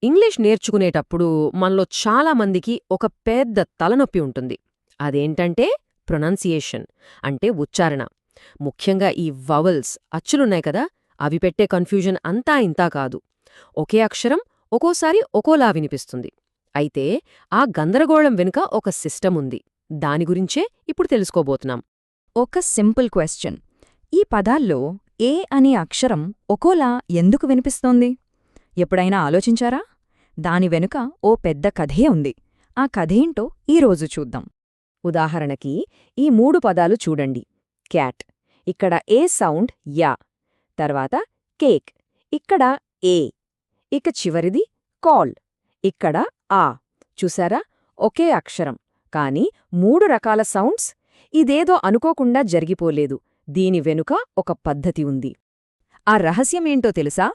English నేర్చుకునేటప్పుడు మనలో చాలా మందికి ఒక పెద్ద తలనొప్పి ఉంటుంది. అదేంటంటే ప్రొనౌన్సియేషన్ అంటే ఉచ్చారణ. ముఖ్యంగా ఈ వవల్స్ అచ్చులున్నాయి కదా, అవి పెట్టే కన్ఫ్యూజన్ అంతా ఇంతా కాదు. ఒకే అక్షరం ఒక్కోసారి ఒక్కోలా వినిపిస్తుంది. అయితే ఆ గందరగోళం వెనుక ఒక సిస్టమ్ ఉంది. దాని గురించే ఇప్పుడు తెలుసుకోబోతున్నాం. ఒక సింపుల్ క్వశ్చన్. ఈ పదాల్లో ఏ అనే అక్షరం ఒకోలా ఎందుకు వినిపిస్తోంది? ఎప్పుడైనా ఆలోచించారా? దాని వెనుక ఓ పెద్ద కథే ఉంది. ఆ కథేంటో ఈరోజు చూద్దాం. ఉదాహరణకి ఈ 3 పదాలు చూడండి. క్యాట్, ఇక్కడ ఏ సౌండ్ యా. తర్వాత కేక్, ఇక్కడ ఏ. ఇక చివరిది కాల్, ఇక్కడ ఆ. చూసారా, ఒకే అక్షరం కానీ 3 రకాల సౌండ్స్. ఇదేదో అనుకోకుండా జరిగిపోలేదు. దీని వెనుక ఒక పద్ధతి ఉంది. ఆ రహస్యమేంటో తెలుసా?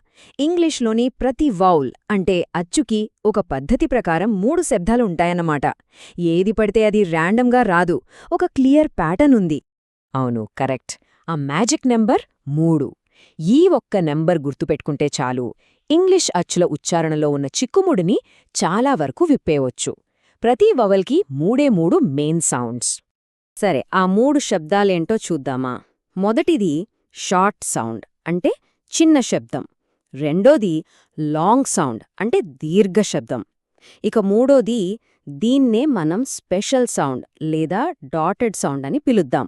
ఇంగ్లీష్లోని ప్రతి వౌల్ అంటే అచ్చుకి ఒక పద్ధతి ప్రకారం 3 శబ్దాలుంటాయన్నమాట. ఏది పడితే అది ర్యాండమ్గా రాదు, ఒక క్లియర్ ప్యాటర్న్ ఉంది. అవును, కరెక్ట్. ఆ మ్యాజిక్ నెంబర్ 3. ఈ ఒక్క నెంబర్ గుర్తుపెట్టుకుంటే చాలు, ఇంగ్లీష్ అచ్చుల ఉచ్చారణలో ఉన్న చిక్కుముడిని చాలా వరకు విప్పేయవచ్చు. ప్రతి వవల్కి 3 మెయిన్ సౌండ్స్. సరే, ఆ 3 శబ్దాలేంటో చూద్దామా. మొదటిది షార్ట్ సౌండ్ అంటే చిన్న శబ్దం. రెండోది లాంగ్ సౌండ్ అంటే దీర్ఘ శబ్దం. ఇక మూడోది దీన్నే మనం స్పెషల్ సౌండ్ లేదా డాటెడ్ సౌండ్ అని పిలుద్దాం.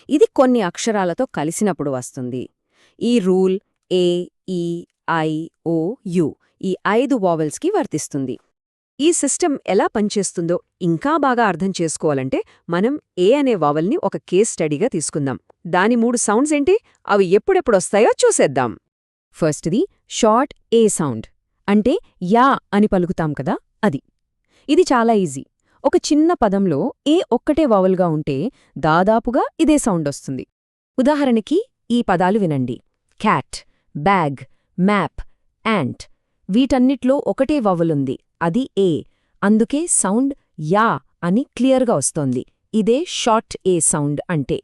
ఇది కొన్ని అక్షరాలతో కలిసినప్పుడు వస్తుంది. ఈ రూల్ ఏ, ఈ, ఐ, ఓ, యు ఈ 5 వావెల్స్కి వర్తిస్తుంది. ఈ సిస్టమ్ ఎలా పనిచేస్తుందో ఇంకా బాగా అర్థం చేసుకోవాలంటే మనం ఏ అనే వావెల్ని ఒక కేస్ స్టడీగా తీసుకుందాం. దాని 3 సౌండ్స్ ఏంటి, అవి ఎప్పుడెప్పుడొస్తాయో చూసేద్దాం. ఫస్ట్ది షార్ట్ ఏ సౌండ్ అంటే యా అని పలుకుతాం కదా, అది. ఇది చాలా ఈజీ. ఒక చిన్న పదంలో ఏ ఒక్కటే వావెల్గా ఉంటే దాదాపుగా ఇదే సౌండ్ వస్తుంది. ఉదాహరణకి ఈ పదాలు వినండి. Cat, bag, map, ant. వీటన్నిట్లో ఒకటే వావెలుంది, అది ఏ. అందుకే సౌండ్ యా అని క్లియర్గా వస్తోంది. ఇదే షార్ట్ ఏ సౌండ్ అంటే.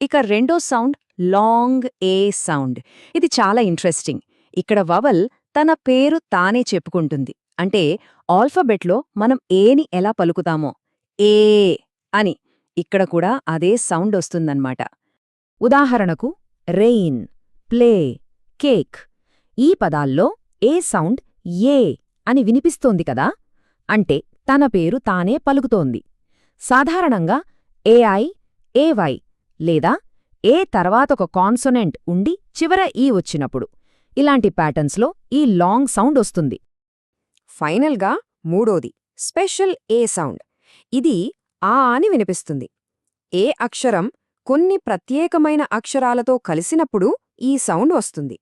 ఇక రెండో సౌండ్ లాంగ్ ఏ సౌండ్. ఇది చాలా ఇంట్రెస్టింగ్. ఇక్కడ వవల్ తన పేరు తానే చెప్పుకుంటుంది. అంటే ఆల్ఫబెట్లో మనం ఏని ఎలా పలుకుతామో ఏ అని, ఇక్కడ కూడా అదే సౌండ్ వస్తుందన్నమాట. ఉదాహరణకు రెయిన్, ప్లే, కేక్. ఈ పదాల్లో ఏ సౌండ్ ఏ అని వినిపిస్తోంది కదా, అంటే తన పేరు తానే పలుకుతోంది. సాధారణంగా ఏఐ, ఏవై లేదా ఏ తర్వాతొక కాన్సొనెంట్ ఉండి చివర ఈ వచ్చినప్పుడు ఇలాంటి ప్యాటర్న్స్లో ఈ లాంగ్ సౌండ్ వస్తుంది. ఫైనల్గా మూడోది స్పెషల్ ఏ సౌండ్. ఇది ఆ అని వినిపిస్తుంది. ఏ అక్షరం కొన్ని ప్రత్యేకమైన అక్షరాలతో కలిసినప్పుడు ఈ సౌండ్ వస్తుంది.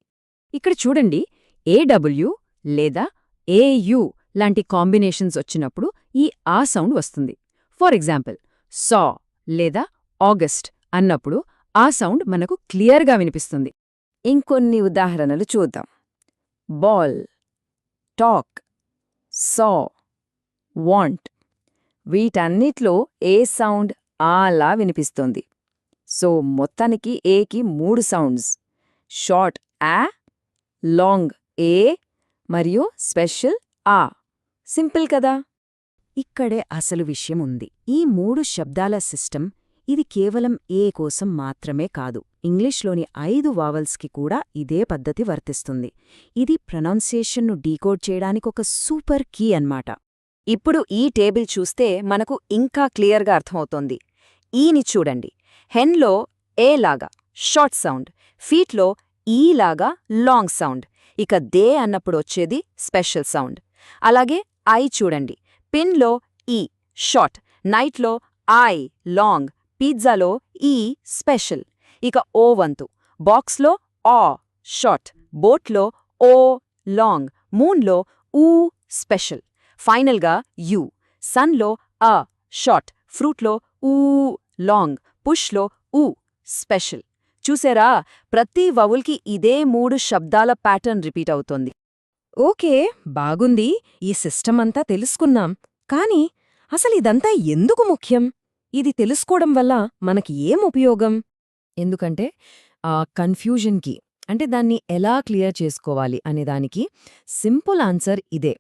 ఇక్కడ చూడండి, ఏడబ్ల్యూ లేదా ఏయు లాంటి కాంబినేషన్స్ వచ్చినప్పుడు ఈ ఆ సౌండ్ వస్తుంది. ఫర్ ఎగ్జాంపుల్, సా లేదా ఆగస్ట్ అన్నప్పుడు ఆ సౌండ్ మనకు క్లియర్గా వినిపిస్తుంది. ఇంకొన్ని ఉదాహరణలు చూద్దాం. బాల్, టాక్, సా, వాంట్. వీటన్నిట్లో ఏ సౌండ్ ఆలా వినిపిస్తోంది. సో మొత్తానికి ఏకి 3 సౌండ్స్: షార్ట్ ఆ, లాంగ్ ఏ మరియు స్పెషల్ ఆ. సింపుల్ కదా. ఇక్కడే అసలు విషయం ఉంది. ఈ 3 శబ్దాల సిస్టమ్ ఇది కేవలం ఏ కోసం మాత్రమే కాదు, ఇంగ్లీష్లోని 5 వావల్స్కి కూడా ఇదే పద్ధతి వర్తిస్తుంది. ఇది ప్రొనౌన్సియేషన్ను డీకోడ్ చేయడానికొక సూపర్ కీ అన్నమాట. ఇప్పుడు ఈ టేబుల్ చూస్తే మనకు ఇంకా క్లియర్గా అర్థమవుతోంది. ఈని చూడండి. హెన్లో ఏ లాగా షార్ట్ సౌండ్, ఫీట్లో ఈ లాగా లాంగ్ సౌండ్. ఇక దే అన్నప్పుడు వచ్చేది స్పెషల్ సౌండ్. అలాగే ఐ చూడండి. పిన్లో ఈ షార్ట్, నైట్లో ఐ లాంగ్, పిజ్జాలో ఈ స్పెషల్. ఇక ఓ వంతు, బాక్స్లో ఆ షార్ట్, బోట్లో ఓ లాంగ్, మూన్లో ఊ స్పెషల్. ఫైనల్గా యు, సన్లో అ షార్ట్, ఫ్రూట్లో ఊ లాంగ్, పుష్లో ఊ స్పెషల్. చూసారా, ప్రతి వవుల్కి ఇదే 3 శబ్దాల ప్యాటర్న్ రిపీట్ అవుతోంది. ఓకే, బాగుంది. ఈ సిస్టమ్ అంతా తెలుసుకున్నాం. కానీ అసలిదంతా ఎందుకు ముఖ్యం? ఇది తెలుసుకోవడం వల్ల మనకి ఏం ఉపయోగం? ఎందుకంటే కన్ఫ్యూజన్కి, అంటే దాన్ని ఎలా క్లియర్ చేసుకోవాలి అనేదానికి సింపుల్ ఆన్సర్ ఇదే.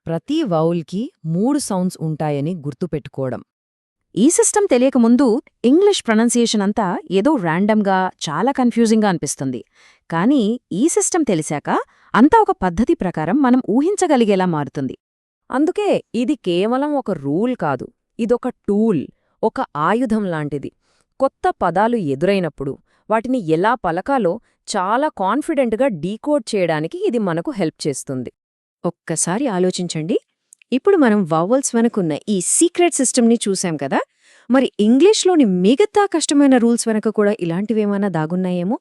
ప్రతి వౌల్కి 3 సౌండ్స్ ఉంటాయని గుర్తుపెట్టుకోవడం. ఈ సిస్టమ్ తెలియకముందు ఇంగ్లీష్ ప్రొనౌన్సియేషన్ అంతా ఏదో ర్యాండమ్గా చాలా కన్ఫ్యూజింగ్గా అనిపిస్తుంది. కానీ ఈ సిస్టమ్ తెలిసాక అంతా ఒక పద్ధతి ప్రకారం మనం ఊహించగలిగేలా మారుతుంది. అందుకే ఇది కేవలం ఒక రూల్ కాదు, ఇదొక టూల్, ఒక ఆయుధం లాంటిది. కొత్త పదాలు ఎదురైనప్పుడు వాటిని ఎలా పలకాలో చాలా కాన్ఫిడెంట్గా డీకోడ్ చేయడానికి ఇది మనకు హెల్ప్ చేస్తుంది. ఒక్కసారి ఆలోచించండి, ఇప్పుడు మనం వవల్స్ వెనుకున్న ఈ సీక్రెట్ సిస్టమ్ని చూశాం కదా, మరి ఇంగ్లీష్లోని మిగతా కష్టమైన రూల్స్ వెనక కూడా ఇలాంటివేమైనా దాగున్నాయేమో?